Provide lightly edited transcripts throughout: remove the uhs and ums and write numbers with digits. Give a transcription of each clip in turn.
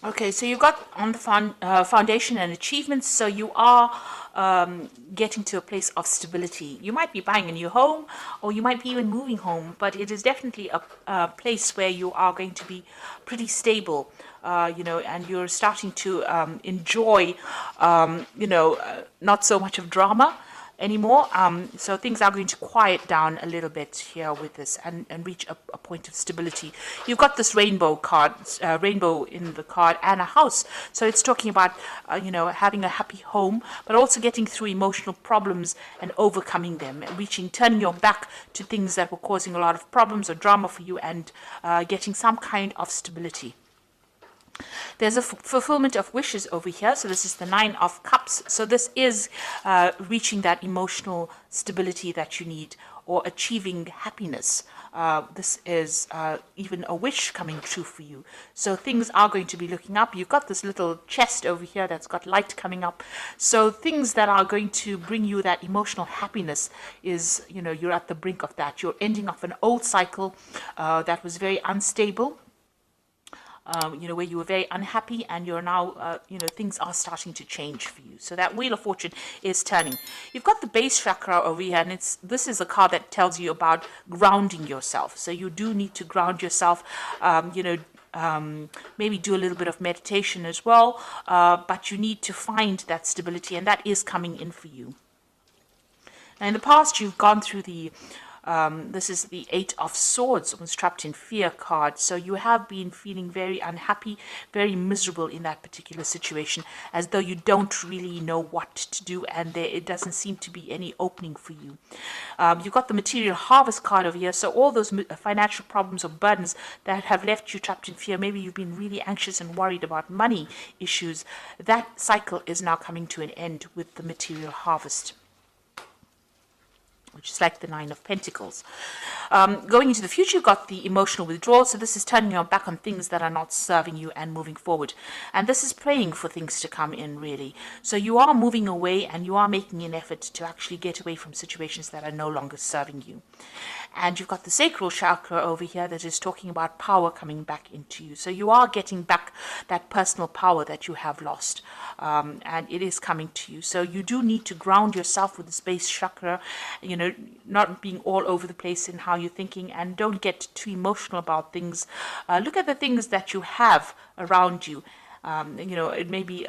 Okay, so you got on the foundation and achievements, so you are getting to a place of stability. You might be buying a new home, or you might be even moving home, but it is definitely a place where you are going to be pretty stable, and you're starting to enjoy, not so much of drama anymore. So things are going to quiet down a little bit here with this and reach a point of stability. You've got this rainbow card, rainbow in the card, and a house. So it's talking about, having a happy home, but also getting through emotional problems and overcoming them, and turning your back to things that were causing a lot of problems or drama for you, and getting some kind of stability. There's a fulfillment of wishes over here. So this is the Nine of Cups. So this is reaching that emotional stability that you need, or achieving happiness. This is even a wish coming true for you. So things are going to be looking up. You've got this little chest over here that's got light coming up. So things that are going to bring you that emotional happiness is, you're at the brink of that. You're ending off an old cycle that was very unstable. Where you were very unhappy, and you're now, things are starting to change for you. So that Wheel of Fortune is turning. You've got the base chakra over here, and this is a card that tells you about grounding yourself. So you do need to ground yourself, maybe do a little bit of meditation as well, but you need to find that stability, and that is coming in for you. Now, in the past, you've gone through this is the Eight of Swords, was trapped in fear card. So you have been feeling very unhappy, very miserable in that particular situation, as though you don't really know what to do, and it doesn't seem to be any opening for you. You've got the Material Harvest card over here. So all those financial problems or burdens that have left you trapped in fear, maybe you've been really anxious and worried about money issues, that cycle is now coming to an end with the Material Harvest, which is like the Nine of Pentacles. Going into the future, you've got the emotional withdrawal. So this is turning your back on things that are not serving you and moving forward. And this is praying for things to come in, really. So you are moving away, and you are making an effort to actually get away from situations that are no longer serving you. And you've got the sacral chakra over here that is talking about power coming back into you. So you are getting back that personal power that you have lost. And it is coming to you. So you do need to ground yourself with the space chakra, not being all over the place in how you're thinking, and don't get too emotional about things. Look at the things that you have around you. It may be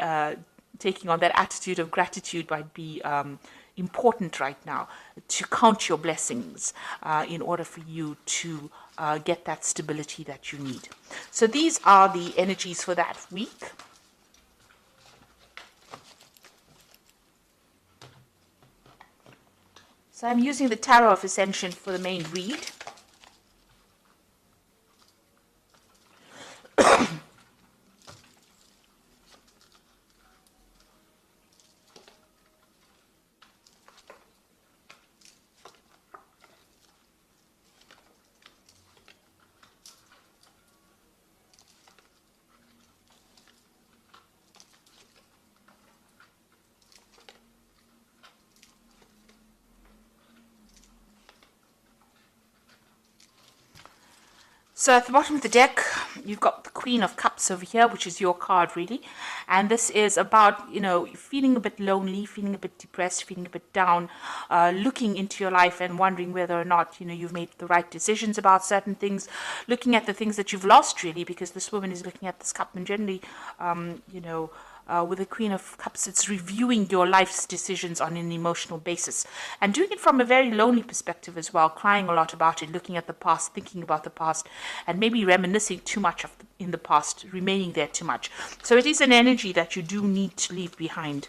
taking on that attitude of gratitude might be important right now, to count your blessings in order for you to get that stability that you need. So these are the energies for that week. So I'm using the Tarot of Ascension for the main read. So at the bottom of the deck, you've got the Queen of Cups over here, which is your card, really. And this is about, feeling a bit lonely, feeling a bit depressed, feeling a bit down, looking into your life and wondering whether or not, you've made the right decisions about certain things, looking at the things that you've lost, really, because this woman is looking at this cup, and generally, with the Queen of Cups, it's reviewing your life's decisions on an emotional basis, and doing it from a very lonely perspective as well, crying a lot about it, looking at the past, thinking about the past, and maybe reminiscing too much in the past, remaining there too much. So it is an energy that you do need to leave behind.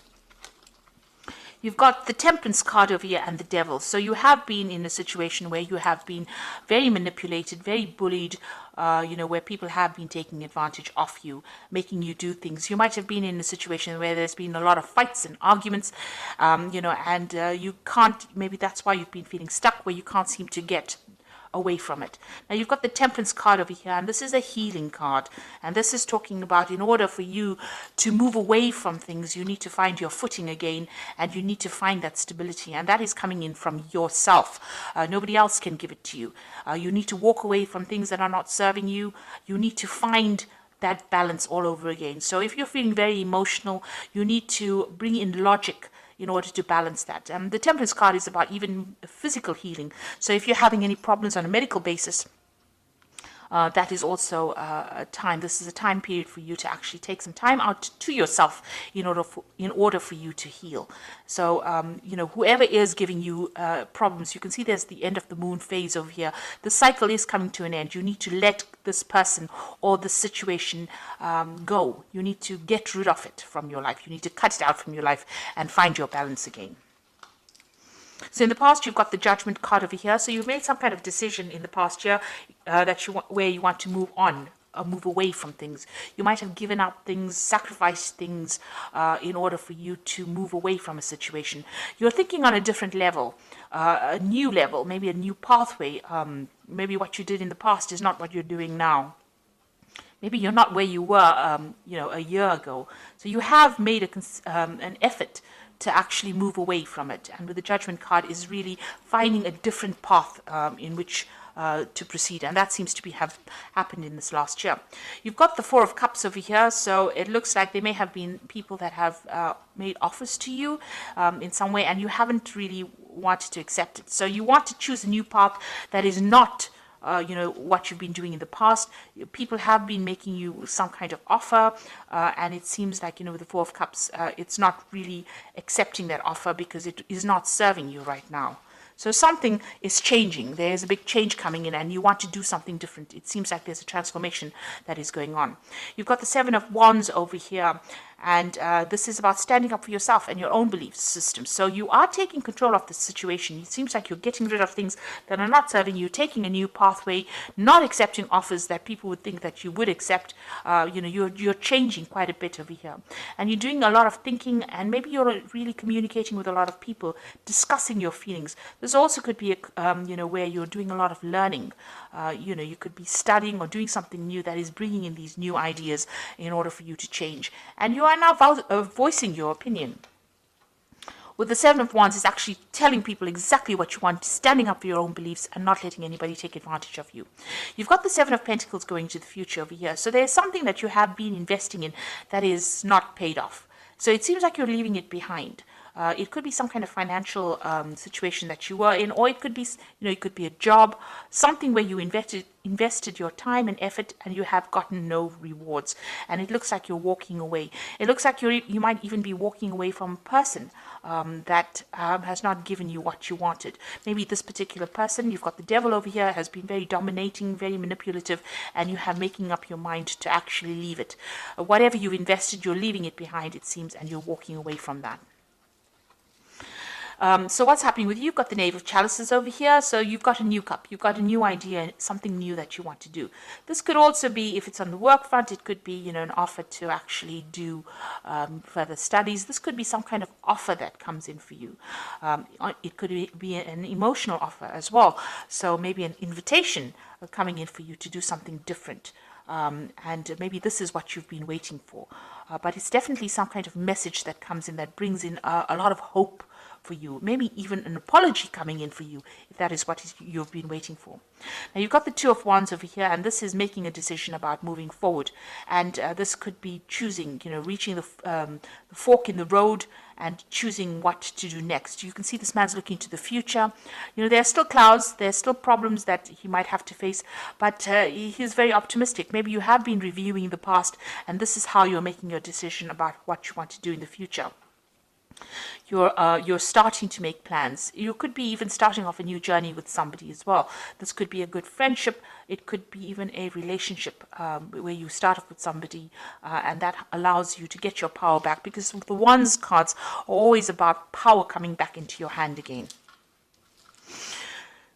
You've got the Temperance card over here and the Devil. So you have been in a situation where you have been very manipulated, very bullied, where people have been taking advantage of you, making you do things. You might have been in a situation where there's been a lot of fights and arguments, and you can't, maybe that's why you've been feeling stuck, where you can't seem to get away from it. Now you've got the Temperance card over here, and this is a healing card, and this is talking about, in order for you to move away from things, you need to find your footing again, and you need to find that stability, and that is coming in from yourself. Nobody else can give it to you. You need to walk away from things that are not serving you. You need to find that balance all over again. So if you're feeling very emotional, you need to bring in logic in order to balance that. The Temperance card is about even physical healing. So if you're having any problems on a medical basis, that is also a time. This is a time period for you to actually take some time out to yourself in order for you to heal. So whoever is giving you problems, you can see there's the end of the moon phase over here. The cycle is coming to an end. You need to let this person or the situation go. You need to get rid of it from your life. You need to cut it out from your life and find your balance again. So in the past, you've got the Judgment card over here. So you've made some kind of decision in the past year where you want to move on or move away from things. You might have given up things, sacrificed things in order for you to move away from a situation. You're thinking on a different level, a new level, maybe a new pathway. Maybe what you did in the past is not what you're doing now. Maybe you're not where you were, a year ago. So you have made an effort to actually move away from it. And with the Judgment card is really finding a different path in which to proceed. And that seems to have happened in this last year. You've got the Four of Cups over here. So it looks like there may have been people that have made offers to you in some way, and you haven't really wanted to accept it. So you want to choose a new path that is not what you've been doing in the past. People have been making you some kind of offer, and it seems like, with the Four of Cups, it's not really accepting that offer because it is not serving you right now. So something is changing. There's a big change coming in and you want to do something different. It seems like there's a transformation that is going on. You've got the Seven of Wands over here. And this is about standing up for yourself and your own belief system. So you are taking control of the situation. It seems like you're getting rid of things that are not serving you, taking a new pathway, not accepting offers that people would think that you would accept. You're changing quite a bit over here. And you're doing a lot of thinking, and maybe you're really communicating with a lot of people, discussing your feelings. This also could be, where you're doing a lot of learning. You could be studying or doing something new that is bringing in these new ideas in order for you to change. And you are now voicing your opinion. With the Seven of Wands, is actually telling people exactly what you want, standing up for your own beliefs and not letting anybody take advantage of you. You've got the Seven of Pentacles going to the future over here. So there's something that you have been investing in that is not paid off. So it seems like you're leaving it behind. It could be some kind of financial situation that you were in, or it could be, it could be a job, something where you invested your time and effort and you have gotten no rewards. And it looks like you're walking away. It looks like you might even be walking away from a person that has not given you what you wanted. Maybe this particular person, you've got the Devil over here, has been very dominating, very manipulative, and you have making up your mind to actually leave it. Whatever you've invested, you're leaving it behind, it seems, and you're walking away from that. So what's happening with you? You've got the Knave of Chalices over here. So you've got a new cup. You've got a new idea, something new that you want to do. This could also be, if it's on the work front, it could be, an offer to actually do further studies. This could be some kind of offer that comes in for you. It could be an emotional offer as well. So maybe an invitation coming in for you to do something different. And maybe this is what you've been waiting for. But it's definitely some kind of message that comes in that brings in a lot of hope for you, maybe even an apology coming in for you, if that is what you've been waiting for. Now you've got the Two of Wands over here, and this is making a decision about moving forward. And this could be choosing, reaching the fork in the road and choosing what to do next. You can see this man's looking to the future. There are still clouds, there are still problems that he might have to face, but he's very optimistic. Maybe you have been reviewing the past, and this is how you're making your decision about what you want to do in the future. You're starting to make plans. You could be even starting off a new journey with somebody as well. This could be a good friendship. It could be even a relationship where you start off with somebody and that allows you to get your power back, because the Wands cards are always about power coming back into your hand again.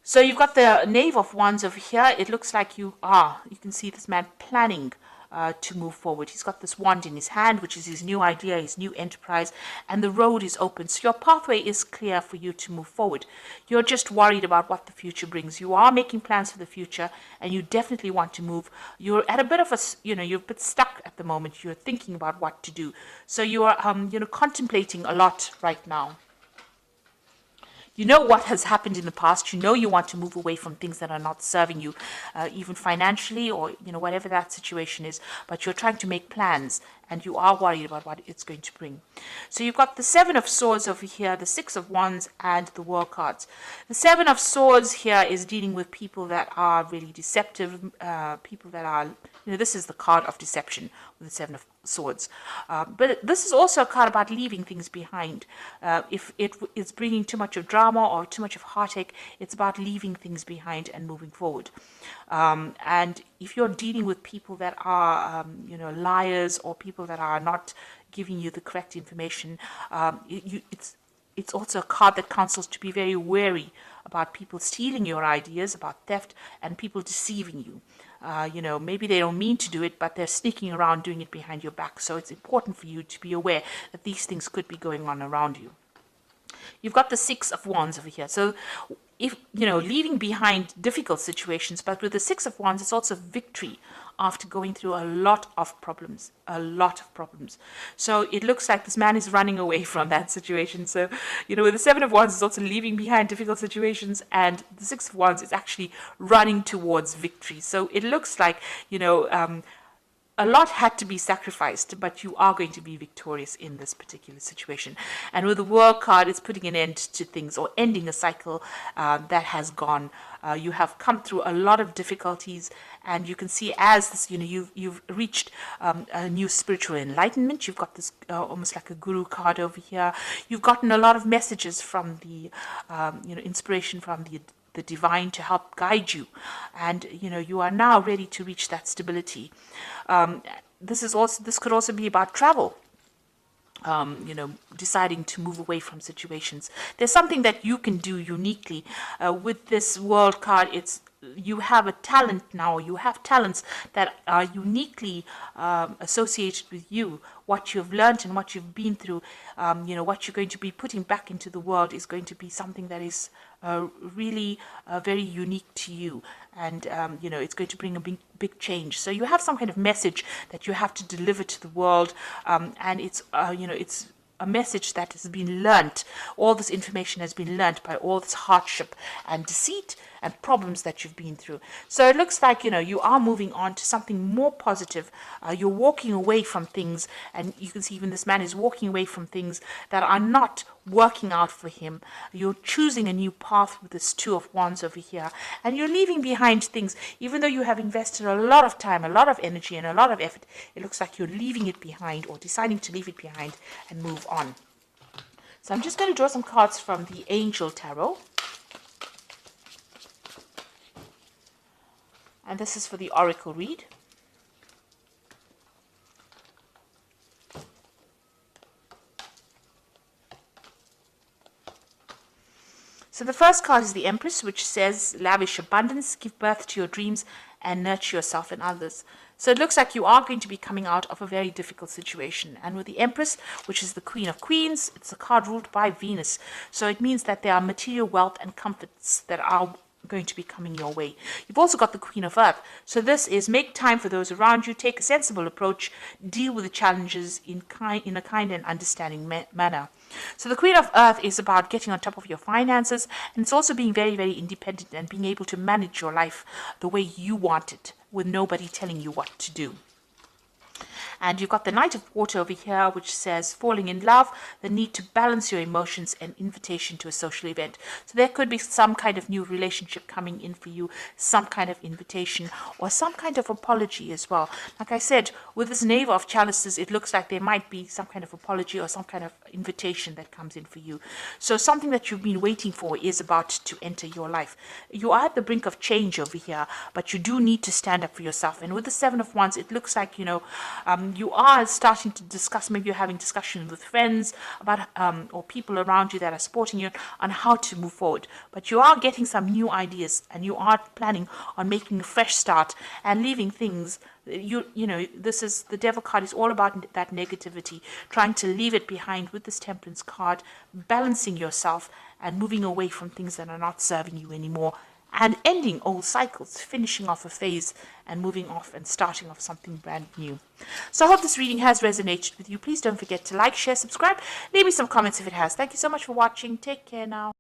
So you've got the Knave of Wands over here. It looks like you can see this man planning to move forward. He's got this wand in his hand, which is his new idea, his new enterprise, and the road is open. So your pathway is clear for you to move forward. You're just worried about what the future brings. You are making plans for the future, and you definitely want to move. You're at a bit of you're a bit stuck at the moment. You're thinking about what to do. So you are, contemplating a lot right now. You know what has happened in the past. You know you want to move away from things that are not serving you, even financially, or whatever that situation is. But you're trying to make plans, and you are worried about what it's going to bring. So you've got the Seven of Swords over here, the Six of Wands, and the World cards. The Seven of Swords here is dealing with people that are really deceptive, people that are, this is the card of deception with the Seven of Swords. But this is also a card about leaving things behind. If it is bringing too much of drama or too much of heartache, it's about leaving things behind and moving forward. And if you're dealing with people that are, liars, or people that are not giving you the correct information, it's also a card that counsels to be very wary about people stealing your ideas, about theft, and people deceiving you. Maybe they don't mean to do it, but they're sneaking around doing it behind your back. So it's important for you to be aware that these things could be going on around you. You've got the Six of Wands over here. So if, leaving behind difficult situations, but with the Six of Wands, it's also victory after going through a lot of problems. So it looks like this man is running away from that situation. So, with the Seven of Wands, it's also leaving behind difficult situations, and the Six of Wands is actually running towards victory. So it looks like, a lot had to be sacrificed, but you are going to be victorious in this particular situation. And with the World card, it's putting an end to things, or ending a cycle that has gone. You have come through a lot of difficulties, and you can see as this, you've reached a new spiritual enlightenment. You've got this almost like a guru card over here. You've gotten a lot of messages from the, inspiration from the divine to help guide you, and you are now ready to reach that stability. This could also be about travel. Deciding to move away from situations. There's something that you can do uniquely with this World card. You have a talent now. You have talents that are uniquely associated with you. What you've learned and what you've been through, what you're going to be putting back into the world is going to be something that is really very unique to you. And, it's going to bring a big change. So you have some kind of message that you have to deliver to the world. And it's a message that has been learnt. All this information has been learnt by all this hardship and deceit and problems that you've been through. So it looks like, you are moving on to something more positive. You're walking away from things, and you can see even this man is walking away from things that are not working out for him. You're choosing a new path with this Two of Wands over here, and you're leaving behind things. Even though you have invested a lot of time, a lot of energy, and a lot of effort, it looks like you're leaving it behind, or deciding to leave it behind and move on. So I'm just going to draw some cards from the Angel Tarot. And this is for the Oracle read. So the first card is the Empress, which says, lavish abundance, give birth to your dreams, and nurture yourself and others. So it looks like you are going to be coming out of a very difficult situation. And with the Empress, which is the Queen of Queens, it's a card ruled by Venus. So it means that there are material wealth and comforts that are going to be coming your way. You've also got the Queen of Earth. So this is make time for those around you, take a sensible approach, deal with the challenges in a kind and understanding manner. So the Queen of Earth is about getting on top of your finances, and it's also being very, very independent and being able to manage your life the way you want it, with nobody telling you what to do. And you've got the Knight of Water over here, which says falling in love, the need to balance your emotions, and invitation to a social event. So there could be some kind of new relationship coming in for you, some kind of invitation, or some kind of apology as well. Like I said, with this Knave of Chalices, it looks like there might be some kind of apology or some kind of invitation that comes in for you. So something that you've been waiting for is about to enter your life. You are at the brink of change over here, but you do need to stand up for yourself. And with the Seven of Wands, it looks like, you are starting to discuss, maybe you're having discussions with friends about, or people around you that are supporting you on how to move forward. But you are getting some new ideas, and you are planning on making a fresh start and leaving things. This is the Devil card is all about that negativity, trying to leave it behind with this Temperance card, balancing yourself and moving away from things that are not serving you anymore, and ending old cycles, finishing off a phase and moving off and starting off something brand new. So I hope this reading has resonated with you. Please don't forget to like, share, subscribe. Leave me some comments if it has. Thank you so much for watching. Take care now.